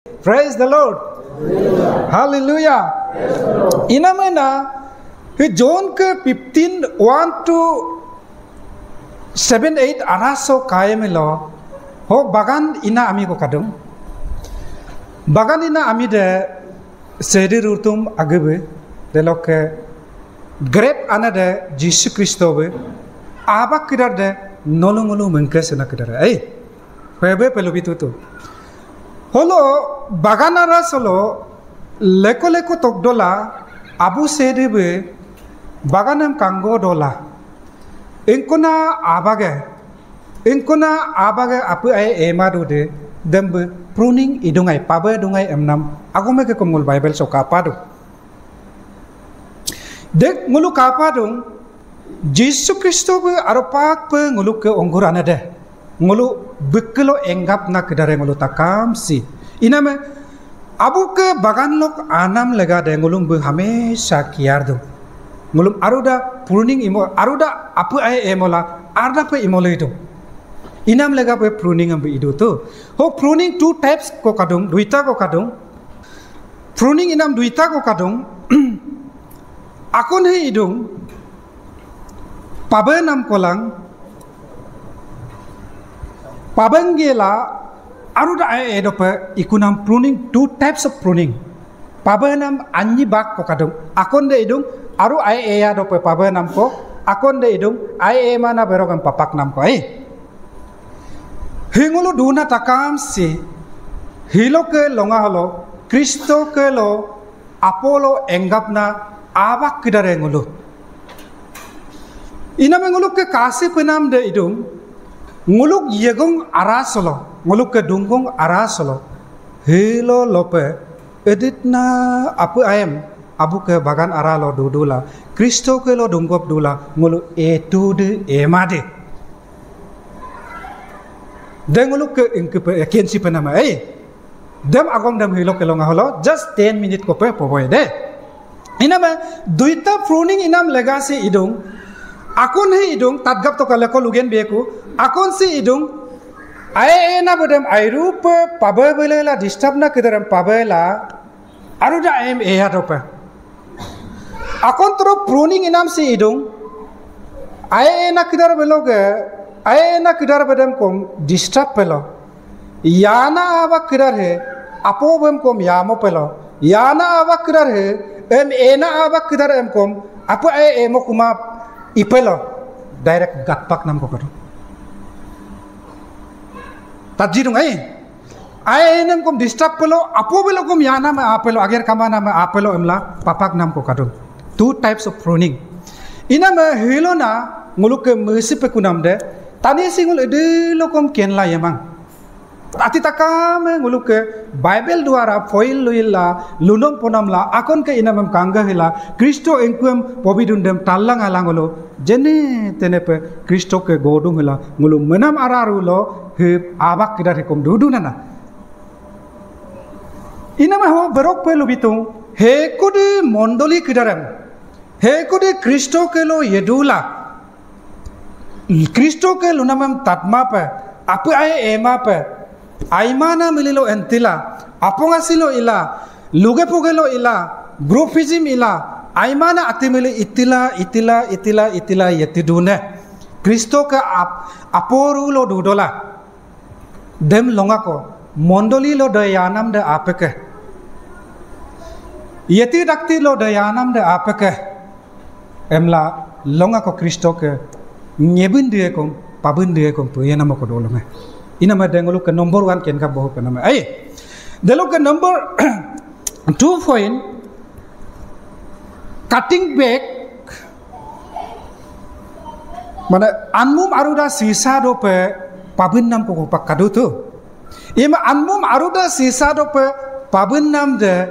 Praise the Lord. Hallelujah. Ina mana John ke 15:1 to 7-8 araso kaya melo ho bagan ina ami ko kadung bagan ina ami de sedi rutum agebe de loke grep ana de Jesus Christo be aba kidar de nolongolo mengke sena kidar ai hebe pelubitu tu holo baganara solo leko leko tokdola abu sedi be baganam kango dola engkona abage apu ay emadu de dembe pruning idungai pabe dungai emnam agome ke komul bible so kapadu dek ngulu kapadung Jesus Kristo be aropak pe ngulu ke onggur anade ngulu bekelo enggap na kedare ngulu takam si iname abu ke bagan lok anam lega de ngulum be hamesha kiardu ngulum aruda pruning imo aruda apu ay emola arda pe imole itu inam lega pe pruning ambe idu tu ho pruning two types ko kadung duita ko kadung pruning inam duita ko kadung akon he idung pabenam kolang pabengela aruda ay edope ikunam pruning two types of pruning pabenam anyi bak ko kadung akon de idung aru ay eya dope pabenam ko akon de idung ay e mana berogam papak nam ko ai hingulu duna takam si hilo ke longa holo Kristo ke lo Apollo enggapna abak kidare ngulu ina menguluk ke kasi penam de idung nguluk yegong arasolo nguluk ke dunggung arasolo hilo lope editna apu ayam abu ke bagan aralo dudula Kristo ke lo dunggop dula ngulu etu de emade denguluk ke ingke kensi penama dem agong dem hilo ke longa holo just 10 minute ko pe poboy de inama duita pruning inam legacy idung akon he idung tatgap to kale ko lugen beku akon si idung ay ena bodem airup pabela disturb na kidaram pabela aruda em eya dopa akon tro pruning inam si idung ay ena kidar beloge ay ena kidar bedem kom disturb pelo yana aba kidar he apo bem kom yamo pelo yana aba kidar he em ena aba kidar em kom apo ay emo kuma ipelo direct gatpak nam ko kado tajirung ay enem kom disturb pelo apo belo kom yana ma apelo ager kamana ma apelo emla papak nam ko kado two types of pruning ina ma hilona nguluk ke mesi pekunam de tani singul edelo kom kenla yamang ati takam nguluk ke bible duara foil luilla lunong ponamla akon ke inamam kanga hila Kristo engkuem pobidundem tallang alangolo jene tenepe Kristo ke godung hila ngulu menam ararulo he abak kidar kom dudunana inama ho berok pe lubitung he kudi mondoli kidaram he kudi Kristo ke lo yedula Kristo ke lunamam tatma pe apu ay ema pe aimana mililo entila aponga silo ila luge pogelo ila groupism ila aimana atimili itila yetidune Kristo ke aporu lo dudola dem longa ko mondoli lo dayanam de apeke yeti dakti lo dayanam de apeke emla longa ko Kristo ke nyebin dia kom pabin dia kom puyana mo ko dolonga ina ma dengulu ke number 1 ken ka boh ke nama delo ke number 2 point cutting back mana anmum aruda sisa do pe pabin nam ko pak kadu tu ima anmum aruda sisa do pe pabin nam de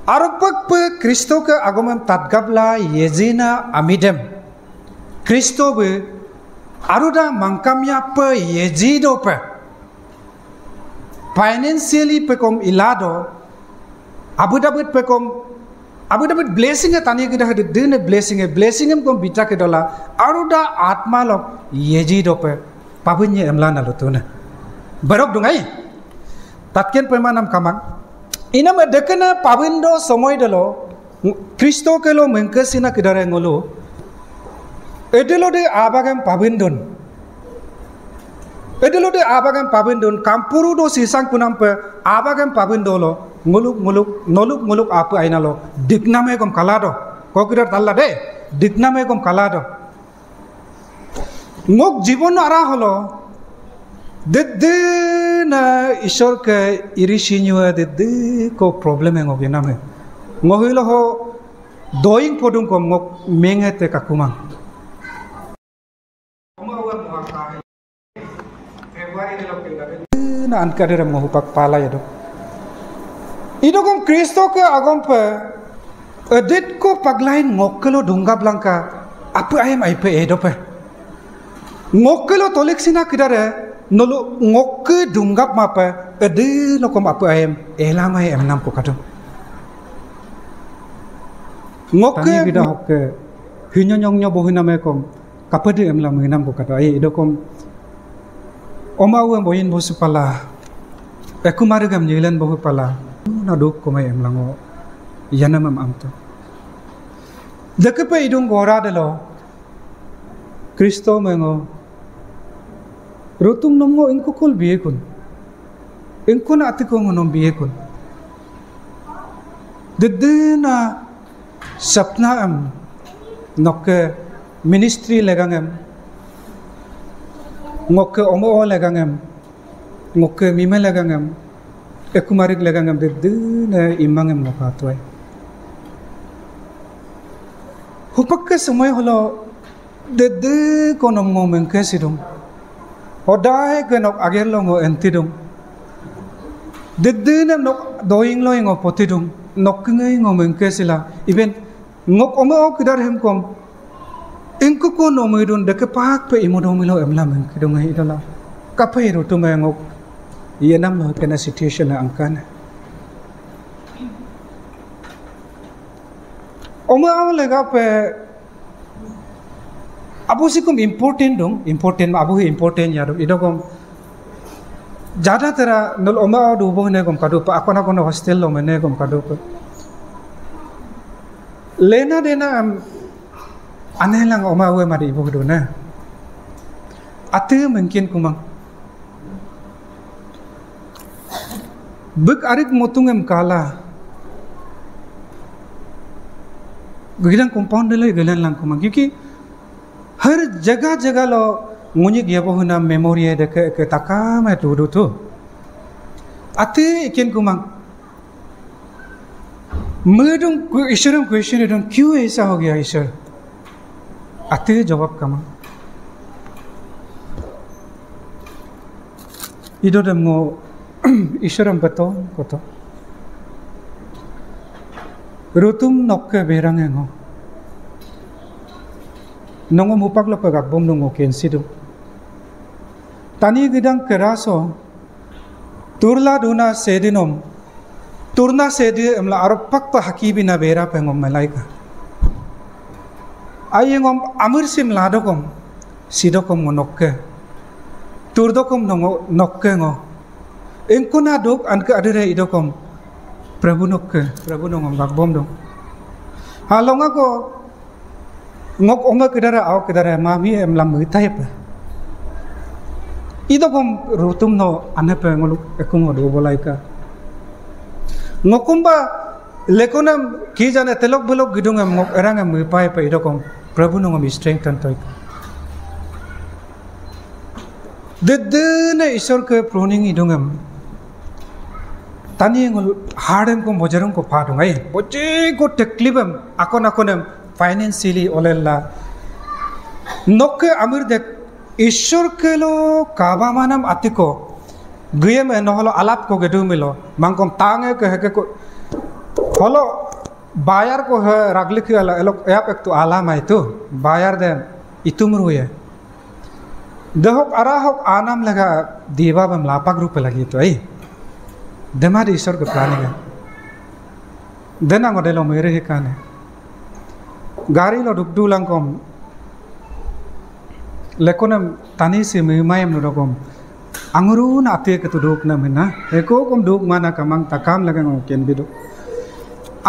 arupak pe Kristo ke agomam tatgabla yezina amidem Kristo be aruda mangkamya pe yezido pe financially pe kom ilado abudabut pe kom abudabut blessing e tani kida hade dine blessing em kom bita ke dola aruda atma lok yezido pe pabunye emla na lutuna barok dungai tatken pemanam kamang inam dekena pabindo somoy dalo Kristo kelo mengkesina kedare ngolo edelo de abagam pabindon edelo de abagam pabindon kampuru do sisang punam pe abagam pabindolo nguluk apa ainalo digname kom kalado kokidar talla de digname kom kalado ngok Jibon ara holo dedde na ishor ke irishinyo dedde ko problem ngok yename ngohilo ho doing podung kom ngok mengete kakumang na ankadere ngohupak pala yado idogom Kristo ke agom pe edit ko paglain ngokelo dunggap langka apa ayam aipe edope ngokelo tolik sina kidare nolo ngokke dunggap mapa ede lokom apa ayam elamai emnam ko kadung ngokke kita hokke hinyonyongnya bohina mekom kapade emlam hinam ko kadung ai idokom omawe boyin bosu pala ekumare gam nyilan bohu pala na duk ko mai emlango yanamam amto dekepe idung gora delo Kristo mengo rutung nomgo ingko kol biekun ingko na atiko ngonom biekun dedena sapna am nokke ministry legangem ngokke omo legangem ngokke mime legangem ekumarik legangem dedena imangem ngokatwai hupakke samay holo dedde konom ngo mengke sidung hodai ke nok ager lo ngo entidung dedde na nok doing lo ngo potidung nok ngai ngo mengke sila even ngok omo kidar hem kom engko ko no midun de ke pak pe imodong milo emla mengke dong ngai idala kapai ro tu ngok yenam lo kena situation na angkan omo lega pe abu sikum important dong important abu important ya dong idokom jada tera nol oma do bo ne kom kadu pa akona kono hostel lo mene kom kadu pa lena dena am anelang oma we mari ibu do na ate mungkin kumang bek arik motungem kala gilang compound le gilang lang kumang क्योंकि हर जगह लो मुझे ये वो ना memory है देखे के तका मैं टूडू तो आते इकेन कुमांग मर्दों को ईश्वरम क्वेश्चन है क्यों ऐसा हो गया ईश्वर आते जवाब कमा इधर दमो ईश्वरम बताओ कतो Rutum नौके बेरंगे ngो nongo mupak lo pagak bom nongo ken sidu tani gidang keraso turla duna sedinom turna sedi emla aropak pa hakibi na bera pengom malaika ayengom amir sim ladokom sidokom ngonokke turdokom nongo nokke ngo engkona dok anke adere idokom prabu nokke prabu nongom gak bom dong halonga ko ngok onga kedara mami em lam mutai pa ido kom rutum no ane pe ngoluk ekung do bolaika ngokumba lekonam ki jane telok bolok gidung em ngok erang em mupai pa ido kom prabu no ngam strengthen toy dedne isor ke pruning idung em tani ngol hardem ko mojarung ko pha dungai boje ko teklibam akon financially olella nokke amir dek ishor kelo kaba manam atiko guyem enoholo alap ko gedu milo mangkom tange ke heke ko holo bayar ko ragli ki ala elok yap ek tu alama itu bayar den itumru ye dehok arahok anam laga diva bam lapak rupe lagi itu ai demar ishor ke planiga dena ngodelo mere hekane gari lo duk dulang kom lekonam tani se memayam lo kom anguru na ate ketuduk na mena eko kom duk mana kamang takam laga ngoken bidu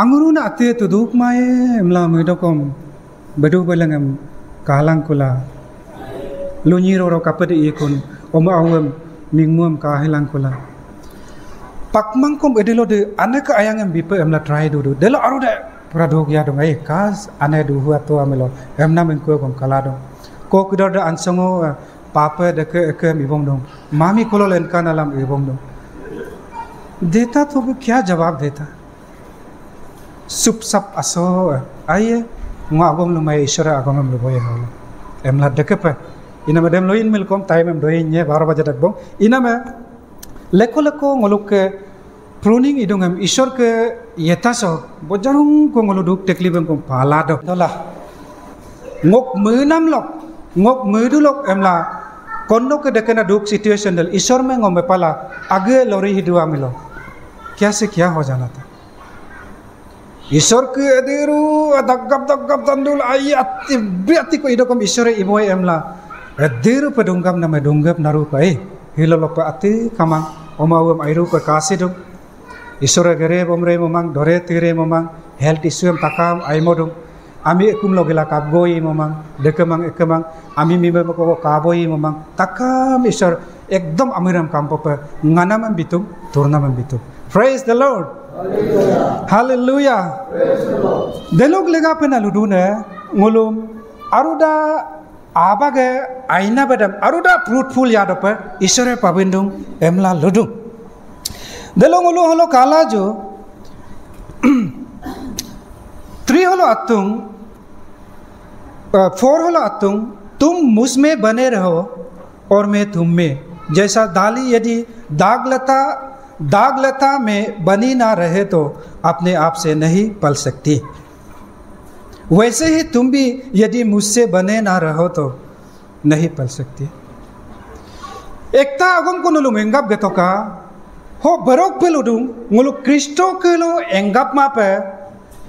anguru na ate tuduk mae mla medokom bedu belangam kalang kula lunyiro ro kapade ikun oma awem mingmuam ka hilang kula pakmang kom edelo de aneka ayangam bipe emla try dudu delo aruda pradok ya dong ai kas ane du huat to amelo emna mengko kom kalado ko kidor da ansongo papa de ke mi bom dong mami kolo len kanalam e bom dong देता तो वो क्या जवाब देता सुप सप असो आये ngwa agom lo mai isora agom lo boy holo emla dekepe ina madem lo in milkom time em doin nye 12 baje dak bong ina me leko ngoluk ke pruning idung em isor ke yetaso bojarung ko ngoluduk teklibem ko palado dola ngok menam lok ngok medulok emla konno ke dekena duk situation del isor me ngom pala age lori hidua milo क्या से क्या हो जाना था ईश्वर के अदेरु दगब तंदुल आई अति को इदो कम ईश्वर इबोय एमला अदेरु pedunggam nama dunggap naru pai hilolo pa ati kamang omawam airu pa kasih dong ईश्वर गरे bomre momang dore tire momang health issue takam aimodong ami ekum logela kabgoi momang dekemang ami mibe ko kaboi momang takam ईश्वर एकदम amiram kampo pa nganam bitum turnam bitum praise the Lord hallelujah praise the Lord delok lega pena ludune ngolum aruda abage aina bedam aruda fruitful yadope isore pabindung emla ludung delong ngolu holo kala jo 3 holo atung 4 holo atung तुम मुझ में बने रहो और मैं तुम में जैसा दाली यदि दाग लता में बनी ना रहे तो अपने आप से नहीं पल सकती वैसे ही तुम भी यदि मुझसे बने ना रहो तो नहीं पल सकती एकता अगम को नुलु एंगाप गेतो का हो बरोक पे लुडुंग नुलु क्रिस्टो के लो एंगाप मा पे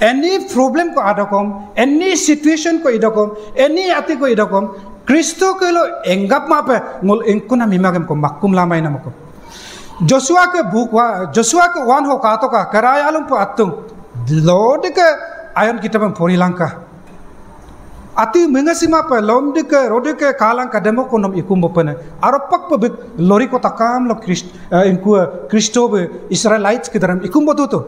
एनी प्रॉब्लम को आदकोम एनी सिचुएशन को इदकोम एनी आति को इदकोम क्रिस्टो के लो एंगाप मा पे नुल इनकुना मिमागम को मक्कुम लामाई नमको जोशुआ के 1 हो का तो का करायालुम प अत्तुं लोड के आयन किताब पोरिलंका अति mengasima pa lomde ke rode ke kalang kademo konom ikum bopene aropak pa lori ko takam lo Kristo be Israelites ke dalam ikum botuto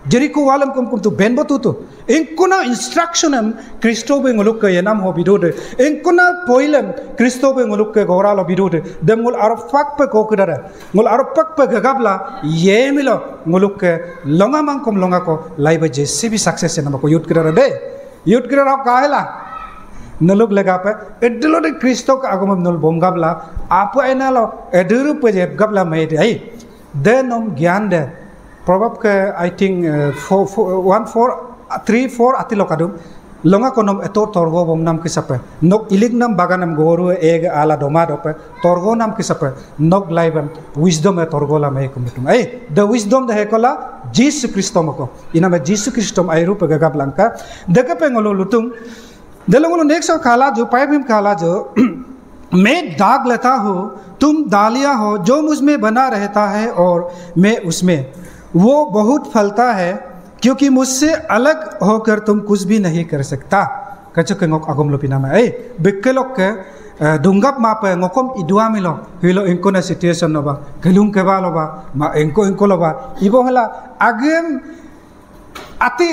Jericho walam kum tu ben botuto inkuna instructionam Kristo be ngoluk ke yanam ho bidode inkuna poilem Kristo be ngoluk ke gora lo bidode demul aropak pa ko kudara ngol aropak pa gagabla yemilo ngoluk ke longa mang kom longa ko laiba je sibi success na ko yut kudara de yut kudara kahela नलुक लगा पे एडलो de Kristo ka agom nol bomgabla apa enalo eduru pe je gabla mai de ai denom gyan de probab ke I think 3-4 atilo kadum longa konom eto torgo bom nam kisape nok ilig nam baganam goru eg ala doma dope torgo nam kisape nok laibam wisdom e torgo la mai kumitum ai the wisdom de hekola Jesus Kristo mako iname Jesus Kristo ai rupa gagablanka dekape ngolo lutung देलों next काला जो pipe काला जो मैं दाग लेता हूँ तुम दालिया हो जो मुझ में बना रहता है और मैं उसमें वो बहुत फलता है क्योंकि मुझसे अलग होकर तुम कुछ भी नहीं कर सकता कचो के ngok agom lopi nama bekelok ke dunggap mape ngokom idua milo hilo inko na situation no ba gelung ke ba lo ba ma inko lo ba ibo hala agem ati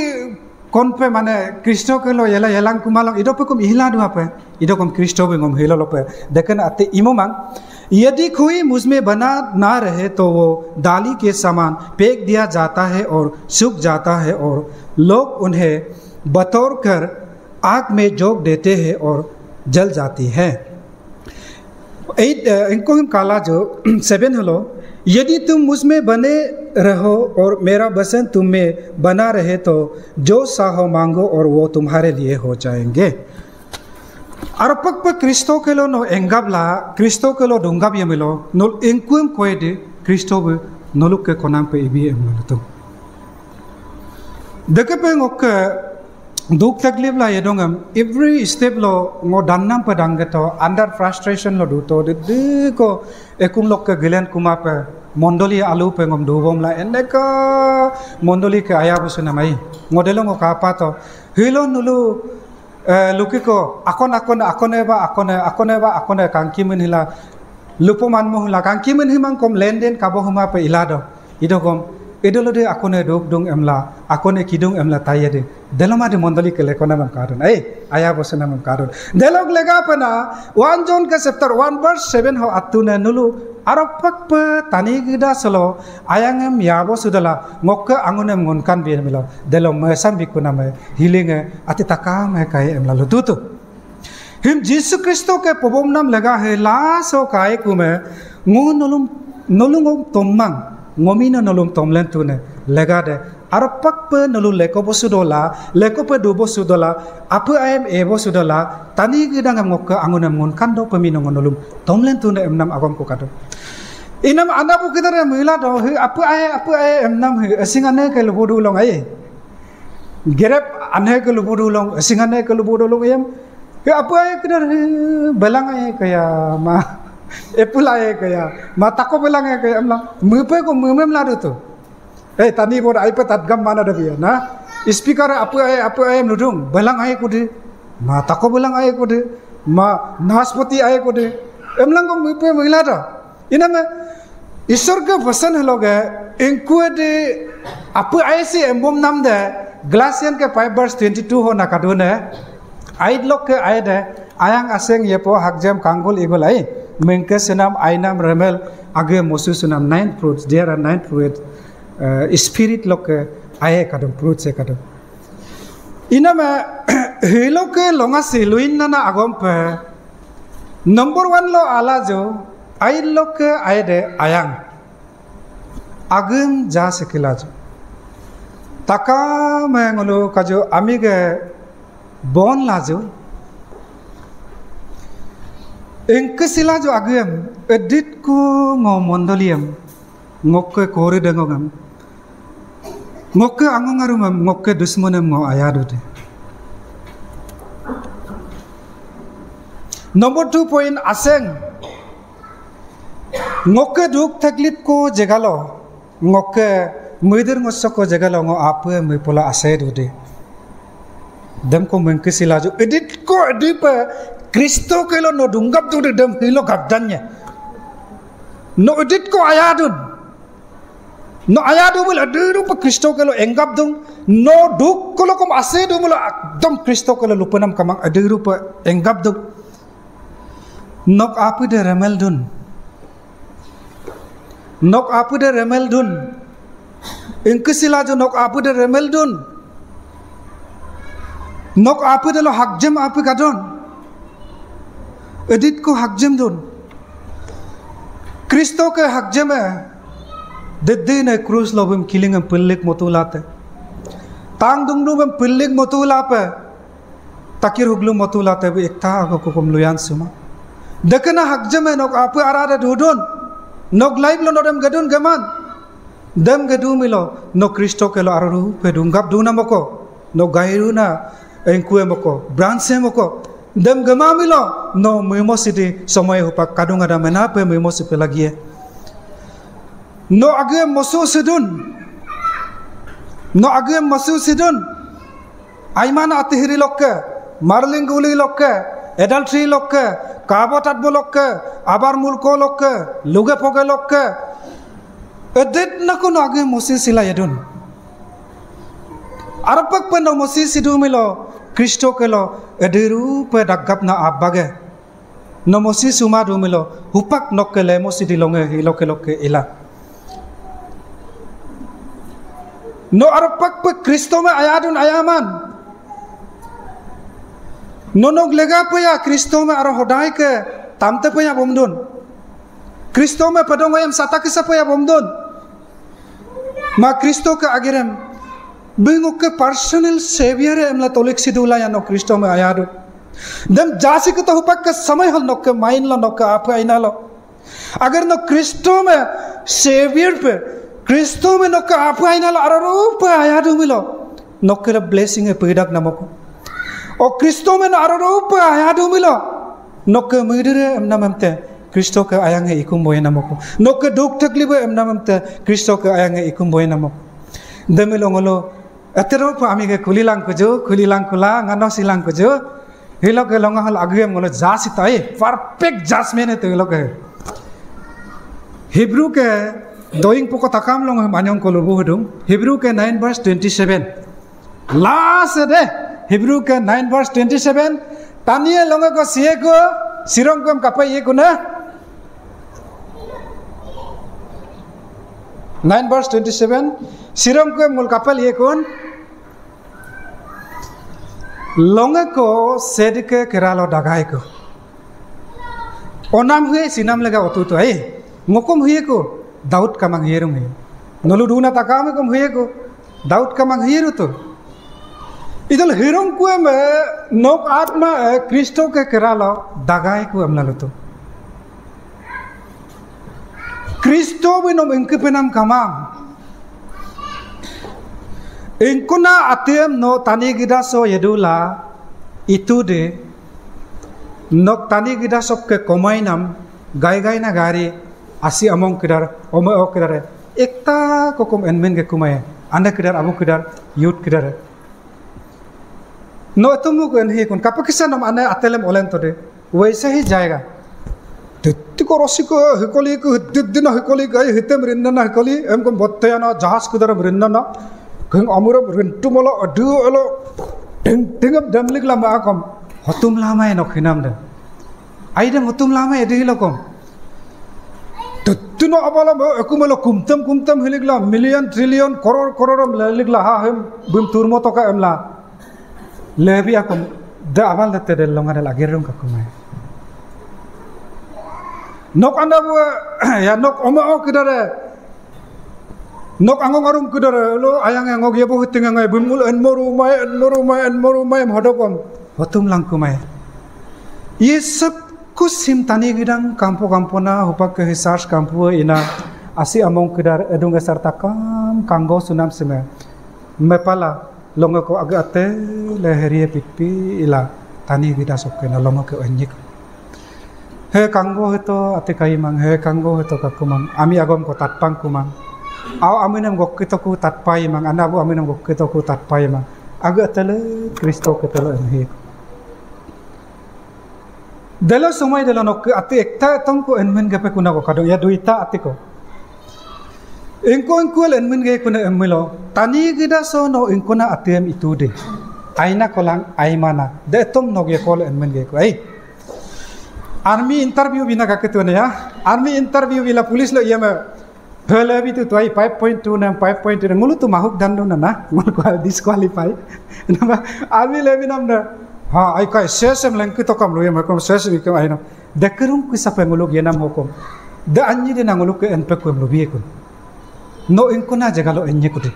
kon pe mane Kristo ke lo yelang kumalong ido pe kum ihla dua pe ido kum Kristo be ngom hilo lo pe देखें आते इमोमंग यदि कोई मुझ में बना ना रहे तो वो दाली के समान फेंक दिया जाता है और सूख जाता है और लोग उन्हें बतौर कर आग में झोंक देते हैं और जल जाती है इनको हम काला जो 7 हलो यदि तुम मुझ में बने रहो और मेरा वचन तुम में बना रहे तो जो चाहो मांगो और वो तुम्हारे लिए हो जाएंगे अरपक पर क्रिस्टो के लो नो एंगाबला क्रिस्टो के लो डुंगाब ये मिलो नो इंकुम कोई दे क्रिस्टो बे नोलुक के कोनाम पे इबी एम लो तो देखे पे ngok Duk taklif lah ya dongam. Every step lo ngo dannam padang gato under frustration lo duto de ko ekung lok ke gelen kuma pe mondoli alu pe ngom dubom la endeka mondoli ke aya busu namai modelo ngo kapa to hilo nulu luki ko akone kangki men hila lupo man mo hila kangki men himang kom lenden kabo huma pe ilado idogom idolo de akone dog dong emla akone kidung emla tayade deloma de mondoli ke lekona mam karun aya bosena mam karun delog lega pana 1 John ke chapter 1 verse 7 ho atuna nulu aropak pe tani gida solo ayangem yabo sudala ngokka angunem ngonkan bi milo delo mesam bikuna me hilinge ati takam he kai emla lututu him Jesus Kristo ke pobom nam lega he la so kai kume ngu nolum tomang ngomina nolong tomlen tune legade aropak pe nolu leko bosudola leko pe do bosudola apa ayam ebo sudola tani gidang ngok angunam ngon kando pemino nolong tomlen tune emnam agom ko kado inam anda bu kidare mila do apa ay emnam asingane ke lubudu long ay gerep anhe ke lubudu long asingane ke lubudu long yam apa ay kidar belang ay kaya ma epulai kaya mata ko belang kaya amlang mupe ko mumem ladu tu tani bod ai patat gam mana da biya na speaker apa ay nudung belang ay ko de mata ko belang ay ko de ma naspati ay ko de amlang ko mupe mila da iname ईश्वर के वचन हलोगे इनको दे आप ऐसे एम्बम नाम दे ग्लासियन के 5 verse 22 हो नकादुने आइड लोग के आइड है आयांग असेंग ये पो हकजम कांगोल इगोल आई मेंके सनाम आइनाम रेमेल आगे मोसु सनाम 9 fruits there are 9 fruits spirit लोग के आये कादम fruits से कादम इना में हिलो के लोंगा सिलुइन ना आगम पे नंबर 1 लो आला जो आइड लोग के आइड है आयांग आगम जा सकिला जो ताका में ngolo kajo amige bon lajo engke sila jo agem edit ku ngomondoliam ngokke kore dengongam ngokke angongarumam ngokke dusmonem ngo ayadude number 2 point aseng ngokke duk taklip ko jegalo ngokke muider ngosoko jegalo ngo ape me pola asedude dem ko mengke sila jo edit ko edipa Kristo kelo no dungap tu dem hilo gabdannya no edit ko ayadun no ayadu bul adu pa Kristo kelo enggap dung no duk kolo kom asedu bul dom Kristo kelo lupanam kamang adu pa enggap dung nok apu de remeldun engke sila jo nok apu de remeldun nok apu de lo hakjem apu kadon edit ko hakjem dun Kristo ke hakjem dedde ne krus lobem kilingam pillik motulate tang dungdu bem pillik motulape takir huglu motulate be ekta ko kom luyan suma dekena hakjem nok apu arada dudun nok live lo nodem gadun gaman dem gadu milo no Kristo ke lo aru pe dungap duna moko no gairuna engkue moko branche moko dem gama milo no memositi somoy hupak kadung ada menape memosi pelagie no age mosu sidun aimana atihiri lokke marlinguli lokke adultery lokke kabotat bolokke abar mulko lokke luge poge lokke edit nako no age mosi sila yadun arapak peno mosi sidu milo Kristo kelo ediru pe daggap na abage no mosi suma du milo hupak nokkele mosi dilonge hiloke ila no arapak pe Kristo me ayadun ayaman nonog lega pe ya Kristo me aro hodai ke tamte pe ya bomdun Kristo me padong ayam sata kisa pe ya bomdun ma Kristo ke agirem bingo ke personal savior emla tolik sidula ya no Kristo me ayadu dem jasi ke to hupak ke samay hal no ke main lo no ke apa ina lo agar no Kristo me savior pe Kristo me no ke apa ina lo araru pe ayadu milo no ke blessing e pedak namoko O Kristo men arupa ayadu milo. Nok mudere namamte Kristo ke ayang ikum boy namoko. Nok duk taklibe namamte Kristo ke ayang ikum boy namok. Demilongolo atero pa ami ke kulilang kula ngano silang kujo. Hilo ke longa hal agem ngolo jasita perfect jasmine te hilo ke. Hebrew ke doing poko takam long manyong ko lubu hudum. Hebrew ke 9 verse 27. Last de Hebrew ke 9 verse 27. Taniye longa ko siye ko sirong ko kapai ye ko na. 9 verse 27. Sirong ko mul kapal ye kon. Longa ko sedike keralo dagai ko. Onam huye sinam lega otu to ngokom huye ko Daud kamang hierung he. Noluduna takame kom huye ko Daud kamang hieru to. Idol hirung ko me nok atma Kristo ke keralo dagai ko amlalu to. Kristo binom engke penam kamang. Engkona atem no tani gida so yedula itu de nok tani gida sok ke komainam gai na gari asi among kedar ome o kedar ekta kokom enmen ke kumai anda kedar amu kedar yut kedar no tumu ko enhi kon kapakisa nam ane atelem olen to de वैसे ही जाएगा तित्ती को रसी को हिकोली को दिन हिकोली गए हिते मरिन्ना हिकोली M को बत्ते ना जहाज को दर मरिन्ना कहीं अमुरम रिंटू मोलो अडू एलो टिंग अब दमलिक लामा कम हतुम लामा है नखिनाम दे आइडम हतुम लामा है दिलो कम तित्ती नो अबाला एकुमलो कुमतम हिलिकला मिलियन ट्रिलियन करोड़म लिकला हा हम बिम तुरमो तो का एमला लेबी आकम द अबाल दते दे लोंगा लगे रंग का कुमाय nok anda bu ya nok oma o kidare nok angong arum kidare lo ayang ngog ye bo hitinga ngai bumul en moru mai hodokom hotum langkumai ye sab ku sim tani gidang kampo na hupak ke hisars kampu ina asi among kidar edung sarta kam kanggo sunam seme mepala longa ko agate leherie pipi ila tani gida sokena longa ke onjik he kanggo heto ate kai mang he kanggo heto kakumang ami agom ko tatpang kumang aw aminam gokkito ku tatpai mang anabu aminam gokkito ku tatpai mang aga tele Kristo ke tele he delo somai delo nok ate ekta tong ko enmen gape kuna ko kado ya duita ate ko engko enmen ge kuna emmelo tani gida so no engkona atem itu de aina kolang aimana de tong no ge kol enmen ge ko army interview bina kaketune ya army interview bila police lo yema helabi tu tuai 5.2 nam 5.2 ngulu tu mahuk dandu na ngul ko disqualify nama army lebi nam na ha ai kai sesem lengku to kam lo yema kom sesem ikam aina dekerum ku sapa ngulu ge nam hukum da anyi de ngulu ke enpe ko lo bi ko no inkuna jagalo enye ko de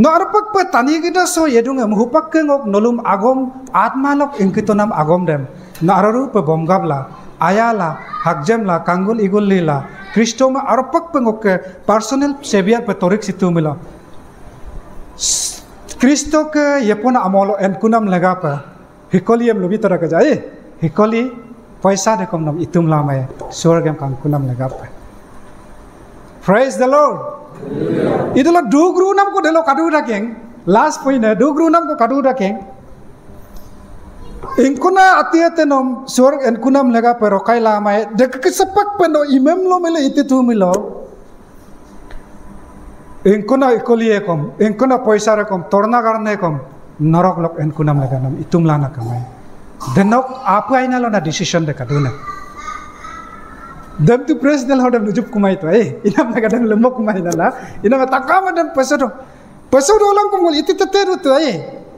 no arpak pa tani gida so yedung muhupak ke ngok nolum agom atmalok inkito nam agom dem Nararu pe bomgabla, ayala, hakjamla, kangul igul lila, Kristo ma arpak pengoke personal savior pe torik situ mila. Kristo ke yepona amolo en kunam lega pa, hikoli em lobi tora kaja hikoli paisa de kom nam itum lama ya, surgam kang kunam lega pa. Praise the Lord. Idola dugru nam ko delo kadu rakeng, last point hai dugru nam ko kadu rakeng. Inkuna atiate nom surg en kunam lega pero kai lama de kesepak peno imam lo mele itu milo inkuna ikoli ekom inkuna paisa rekom torna garne kom norok lok en kunam lega nam itum lana kamai denok apa ina lo na decision de kaduna dam tu president hodam nujup kumai to inam lega dan lemok kumai na ina takama dan pesado lang kom itu teteru to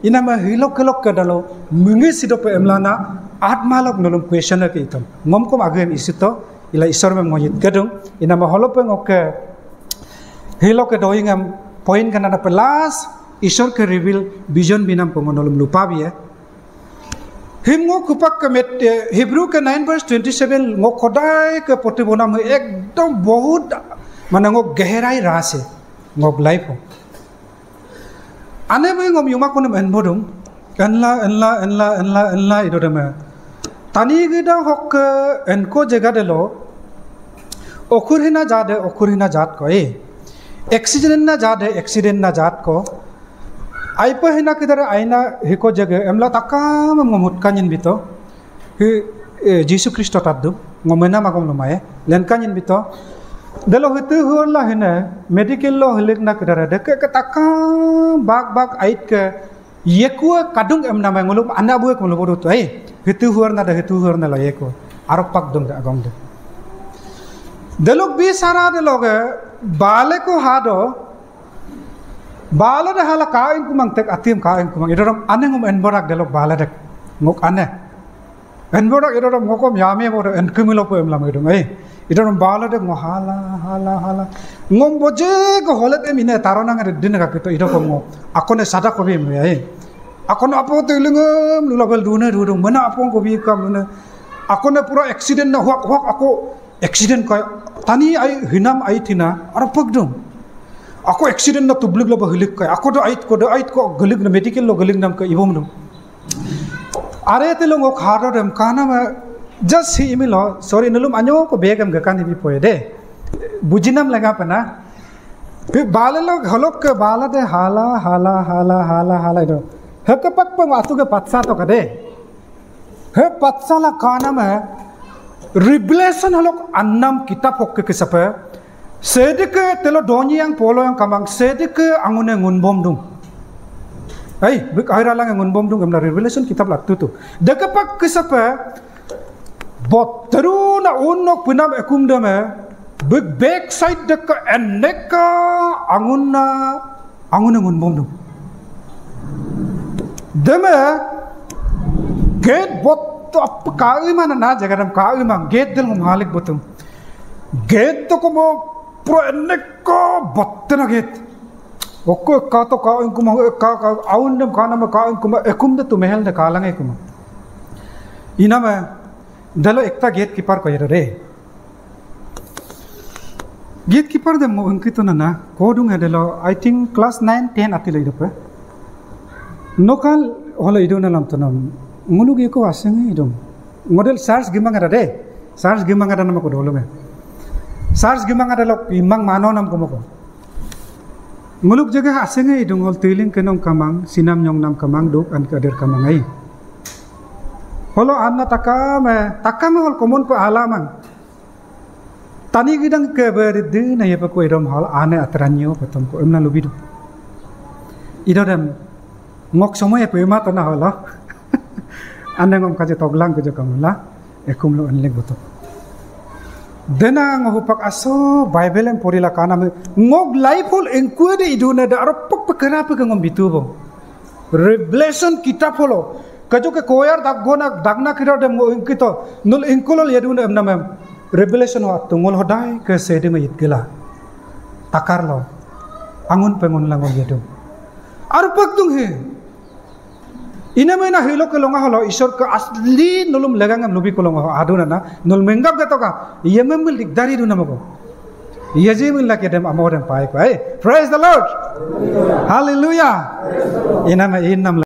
inama hilok ke dalo mungi sido pe emlana atmalok nolom question ke itom ngomkom agem isito ila isor me moyit gadung inama holope ngoke hilok ke doingam point kana pelas isor ke reveal vision binam ko nolom lupa bi himgo kupak ke met Hebrew ke 9 verse 27 ngok kodai ke potibonam ekdom bahut mane ngok gehrai rase ngok life ane boi ngom yuma kono men bodum enla itu deme. Tani gida hok enko jaga delo. Okur hina jat ko accident na jat ko. Aipa hina kidara aina hiko jaga emla takam ngomut kanyin bito. Yesus Kristus tadu ngomena magom lumaye len kanyin bito. Dalo hitu huarla hina medical lo hilik na kidara deke takam bag ait ke yekua kadung em nama ngulup anda buek ngulup urut hitu huarna la yeko aropak dong da agong de. Delok bi sara deloge bale ko hado bala de hala kain kumang tek atim kain kumang idoram ane ngom enborak delok bala dek ngok ane enborak idoram ngokom yame mo en kumilo po emlam idong idoram bala dek ngo hala ngom boje ko holet emine tarona ngare din ka kito idoko ngo akone sada ko bi me akone apo telingem lulabel dune dudung mana apo ko bi kam ne akone pura accident na huak ako accident ka tani ai hinam ai thina aropak dong aku accident na tublik lo bahilik kai aku do ait ko galik na medical lo galik nam ka ibom dum are te lo ngok haro dem kana ma just si imilo sorry nulum anyo ko begam ga kan bi poe de bujinam laga pana pe bala lo holok ke bala de hala do hekapak pang atu ke patsa to kade he patsa la kana ma revelation holok annam kitab hok ke sapa sedeke telo donyi yang polo yang kamang sedeke angune ngunbom dung. Bik akhir lang ngunbom dung gamla revelation kitab la tu. Dekepak kesapa bot teruna unok punam ekum dame bik backside deka eneka angune ngunbom dung. Deme gate bot to apa kai mana na jaga dam kai mang gate del ngalik botum. Gate to ko pro eneka battena get okko ka to ka inkuma ka aundam kana ma ka inkuma ekum de tu mehel de kalang ekuma inama dalo ekta gate keeper ko yere gate keeper de mo inkito na kodung edelo I think class 9 10 atilo idope nokal hola idona lam to nam ngulu ge ko aseng idom model SARS gimang ada de SARS gimang ada nama ko dolo me SARS gimang ada lok imang mano nam komoko nguluk jaga asenge idungol tiling kenong kamang sinam nyong nam kamang duk an kader kamang ai holo anna takame hol komon pa alaman tani gidang ke berdi na yepa ko idom hol ane atranyo patom ko emna lubidu idodam ngok somoy pe ma tana holo ane ngom kaje toglang ko jakamla ekum lo anleg boto dena ngohupak aso bible en porila kana ngog life hol enkude iduna da aropak pakara pa ngom bitubo revelation kitab holo kajo ke koyar dagna kira dem ngo inkito nul inkulol yaduna emnam revelation ho tungol hodai ke sede me itgela takarlo angun pengun lango yedu aropak tung he inamena hilo ke longa holo isor ke asli nulum legangam lubi ko longa aduna na nul mengap gato ka yememul dikdari duna mako yejimil la kedem amodem pai ko praise the lord hallelujah inama innam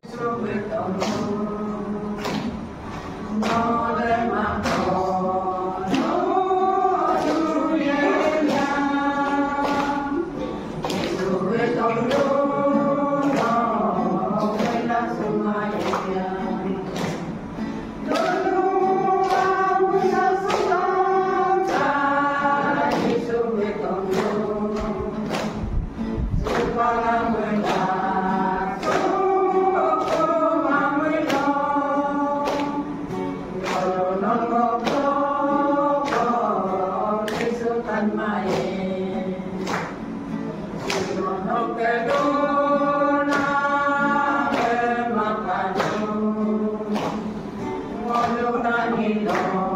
Lord.